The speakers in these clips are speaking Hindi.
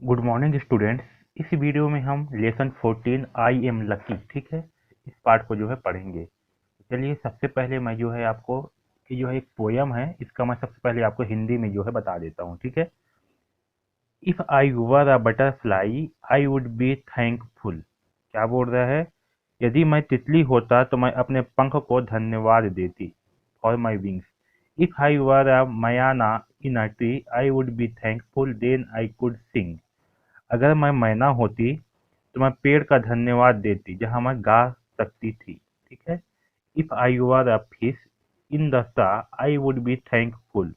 Good morning students. इस वीडियो में हम लेसन 14 आई एम लकी, ठीक है, इस पार्ट को जो है पढ़ेंगे। चलिए सबसे पहले मैं जो है आपको ये जो है एक पोयम है, इसका मैं सबसे पहले आपको हिंदी में जो है बता देता हूँ, ठीक है। If I were a butterfly I would be thankful. क्या बोल रहा है? यदि मैं तितली होता तो मैं अपने पंख को धन्यवाद देती, for my wings. If I were a myna in a tree I would be thankful, then I could sing. अगर मैं मैना होती तो मैं पेड़ का धन्यवाद देती जहां मैं गा सकती थी, ठीक है। If I were a fish in the सा आई वुड बी थैंकफुल।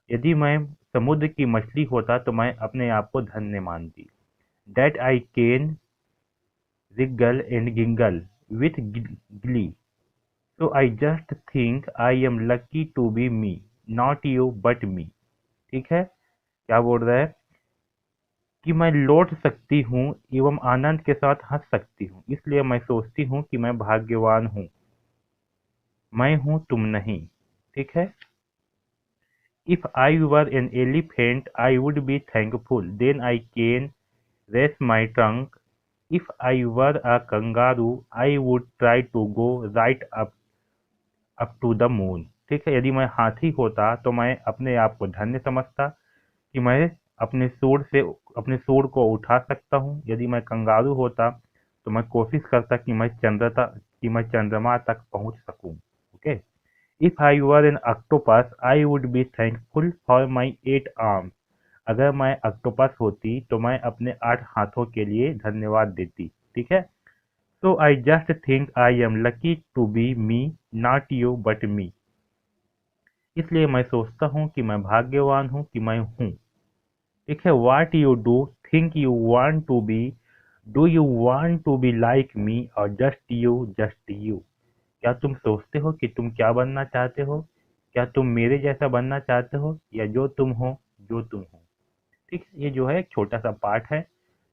यदि मैं समुद्र की मछली होता तो मैं अपने आप को धन्य मानती। That I can wriggle and gingle with glee. So I just think I am lucky to be me, not you but me। ठीक है। क्या बोल रहा है कि मैं लौट सकती हूँ एवं आनंद के साथ हंस सकती हूँ, इसलिए मैं सोचती हूँ कि मैं भाग्यवान हूँ, मैं हूँ तुम नहीं। ठीक है। If I were an elephant I would be thankful, then I can rest my trunk. If I were a kangaroo I would try to go right up to the moon. ठीक है। यदि मैं हाथी होता तो मैं अपने आप को धन्य समझता कि मैं अपने सूंड को उठा सकता हूँ। यदि मैं कंगारू होता तो मैं कोशिश करता कि मैं चंद्रमा तक पहुँच सकूँ। Okay. If I were N octopus I would be thankful for my 8 arms. अगर मैं ऑक्टोपस होती तो मैं अपने 8 हाथों के लिए धन्यवाद देती। ठीक है। So I just think I am lucky to be me, not you but me। इसलिए मैं सोचता हूँ कि मैं भाग्यवान हूँ कि मैं हूँ। ठीक है। What you do think you want to be, do you want to be like me or just you। क्या तुम सोचते हो कि तुम क्या बनना चाहते हो? क्या तुम मेरे जैसा बनना चाहते हो या जो तुम हो, जो तुम हो। ठीक है। ये जो है एक छोटा सा पार्ट है,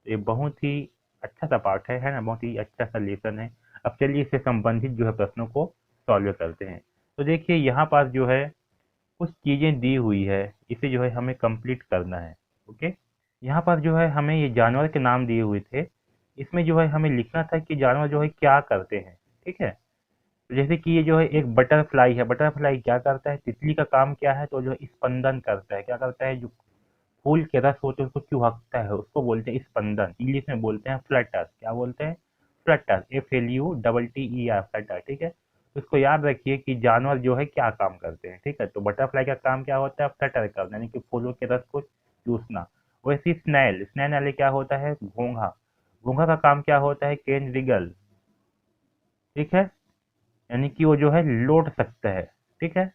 ये बहुत ही अच्छा सा पार्ट है ना, बहुत ही अच्छा सा लेसन है। अब चलिए इससे संबंधित जो है प्रश्नों को सॉल्व करते हैं। तो देखिए यहाँ पास जो है कुछ चीजें दी हुई है, इसे जो है हमें कंप्लीट करना है। ओके। यहाँ पर जो है हमें ये जानवर के नाम दिए हुए थे, इसमें जो है हमें लिखना था कि जानवर जो है क्या करते हैं। ठीक है। तो जैसे कि ये जो है एक बटरफ्लाई है, बटरफ्लाई क्या करता है, तितली का काम क्या है, तो जो है स्पंदन करता है। क्या करता है? जो फूल के रस होते हैं उसको चुहकता है, उसको बोलते हैं स्पंदन। इंग्लिश में बोलते हैं फ्लटर। क्या बोलते हैं? Flutter, FLUTTER, Flutter. ठीक है। तो इसको याद रखिए कि जानवर जो है क्या काम करते हैं। ठीक है। तो बटरफ्लाई का काम क्या होता है? फ्लटर करना, यानी कि फूलों के रस को चूसना। वैसे स्नैल, स्नैल वाले क्या होता है? घोंघा। घोंघा का काम क्या होता है? Can Regal. ठीक है। यानी कि वो जो है लौट सकता है। ठीक है।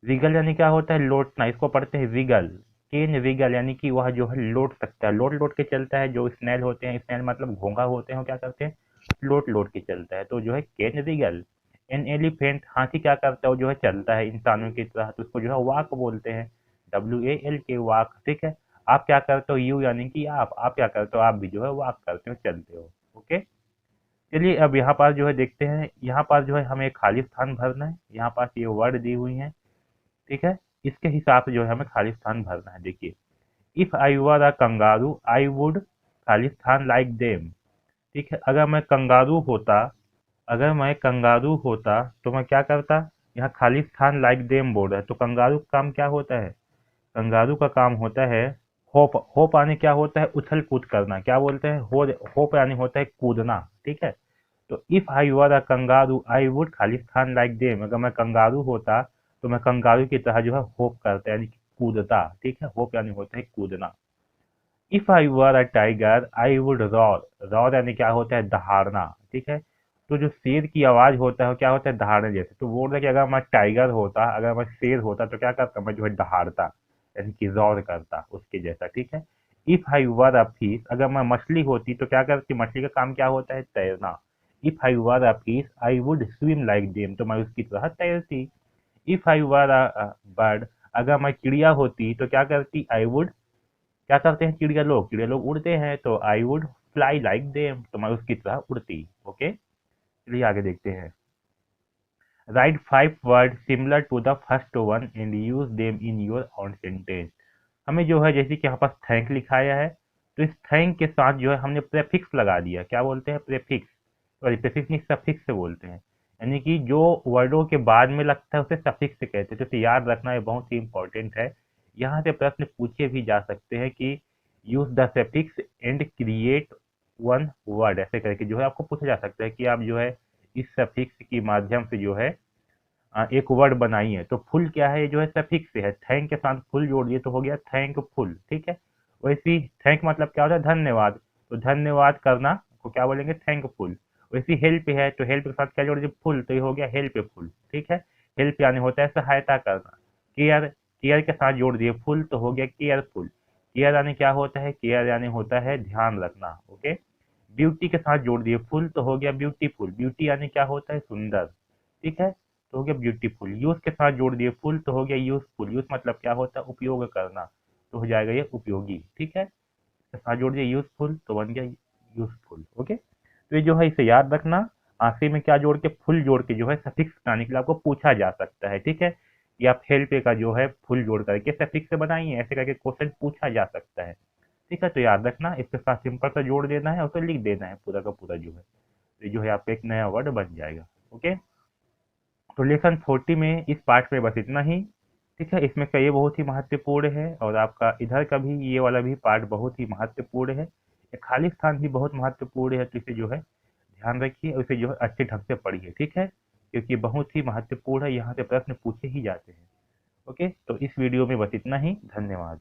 रिगल यानी क्या होता है? लौटना, इसको पढ़ते हैं रिगल। केन रिगल यानी कि वह जो है लौट सकता है, लौट लौट के चलता है। जो स्नैल होते हैं, स्नैल मतलब घोंघा होते हैं, वो क्या करते हैं? लौट लौट के चलता है, तो जो है केन रिगल। एन एलिफेंट, हाथी क्या करता है? वो जो है चलता है इंसानों की तरह, तो उसको जो है वाक बोलते हैं, WALK, वाक। ठीक है। आप क्या करते हो? यू यानी कि आप क्या करते हो? आप भी जो है वाक करते हो, चलते हो। ओके। चलिए अब यहाँ पास जो है देखते हैं, यहाँ पास जो है हमें खाली स्थान भरना है। यहाँ पास ये वर्ड दी हुई है, ठीक है। इसके हिसाब से जो है हमें खाली स्थान भरना है। देखिए, if I were a kangaroo I would खाली स्थान लाइक देम। ठीक है। अगर मैं कंगारू होता तो मैं क्या करता? यहाँ खाली स्थान लाइक देम बोल रहा है, तो कंगारू का काम क्या होता है? कंगारू का काम होता है होप। होप यानी क्या होता है? उछल कूद करना। क्या बोलते हैं? होप यानी होता है कूदना। ठीक है। तो if I were a kangaroo I would खाली स्थान लाइक देम। अगर मैं कंगारू होता तो मैं कंगारू की तरह जो है होप करता, यानी कि कूदता। ठीक है। होप यानी होता है कूदना। If I were a tiger I would roar. Roar यानी क्या होता है? दहाड़ना। ठीक है। तो जो शेर की आवाज होता है वो क्या होता है? दहाड़ने जैसे। तो बोल रहा है कि अगर मैं टाइगर होता, अगर मैं शेर होता तो क्या करता? मैं जो है दहाड़ता, यानी कि रॉर करता उसके जैसा। ठीक है। If I were a fish, अगर मैं मछली होती तो क्या करती? मछली का काम क्या होता है? तैरना। If I were a fish I would swim like them, तो मैं उसकी तरह तैरती। If I were a bird, अगर मैं चिड़िया होती तो क्या करती? आई वुड, क्या करते हैं चिड़िया लोग? चिड़िया लोग उड़ते हैं, तो I would fly like them, तो मैं उसकी तरह उड़ती। ओके। चलिए आगे देखते हैं। Write 5 word similar to the first one and use them in your own sentence. हमें जो है जैसे कि यहाँ पास थैंक लिखाया है, तो इस थैंक के साथ जो है हमने प्रेफिक्स लगा दिया। क्या बोलते हैं? प्रेफिक्स। सॉरी, प्रेफिक्स नहीं, सफिक्स से बोलते हैं। यानी कि जो वर्डों के बाद में लगता है उसे सफिक्स से कहते हैं। तो इसे याद रखना, ये बहुत ही इंपॉर्टेंट है। यहाँ से प्रश्न पूछे भी जा सकते हैं कि use the suffix and create one word, ऐसे करके जो है आपको पूछा जा सकता है कि आप जो है इस सफिक्स के माध्यम से जो है एक वर्ड बनाई है। तो फुल क्या है? ये जो है सफिक्स से है। थैंक के साथ फुल जोड़ दिए तो हो गया थैंकफुल। ठीक है। वैसे ही थैंक मतलब क्या होता है? धन्यवाद। तो धन्यवाद करना को क्या बोलेंगे? थैंकफुल। वैसे हेल्प है, तो हेल्प के साथ क्या जोड़ दिए? फुल, तो ये हो गया हेल्पफुल। ठीक है। हेल्प यानी होता है सहायता करना। केयर, केयर के साथ जोड़ दिए फुल तो हो गया केयरफुल। केयर यानी क्या होता है? केयर यानी होता है ध्यान रखना। ओके। ब्यूटी के साथ जोड़ दिए फुल तो हो गया ब्यूटीफुल। ब्यूटी यानी क्या होता है? सुंदर। ठीक है। तो हो गया ब्यूटीफुल। यूज के साथ जोड़ दिए फुल तो हो गया यूजफुल। यूज मतलब क्या होता है? उपयोग करना। तो हो जाएगा ये उपयोगी। ठीक है। इसके साथ जोड़ दिया यूजफुल तो बन गया यूजफुल। ओके। तो ये जो है इसे याद रखना। आखिरी में क्या जोड़ के? फुल जोड़ के जो है सफिक्स बनाने के लिए आपको पूछा जा सकता है। ठीक है। कि आप हेल्प का जो है फुल जोड़ करके सफिक्स से बनाइए, ऐसे करके क्वेश्चन पूछा जा सकता है। ठीक है। तो याद रखना, इसके साथ सिंपल सा जोड़ देना है और फिर लिख देना है पूरा का पूरा जो है। तो जो है आपका एक नया वर्ड बन जाएगा। ओके। तो लेसन 40 में इस पार्ट में बस इतना ही। ठीक है। इसमें का ये बहुत ही महत्वपूर्ण है और आपका इधर का भी ये वाला भी पार्ट बहुत ही महत्वपूर्ण है। ये खाली स्थान भी बहुत महत्वपूर्ण है, तो इसे जो है ध्यान रखिए और इसे जो है अच्छे ढंग से पढ़िए। ठीक है। क्योंकि बहुत ही महत्वपूर्ण है, यहाँ से प्रश्न पूछे ही जाते हैं। ओके। तो इस वीडियो में बस इतना ही। धन्यवाद।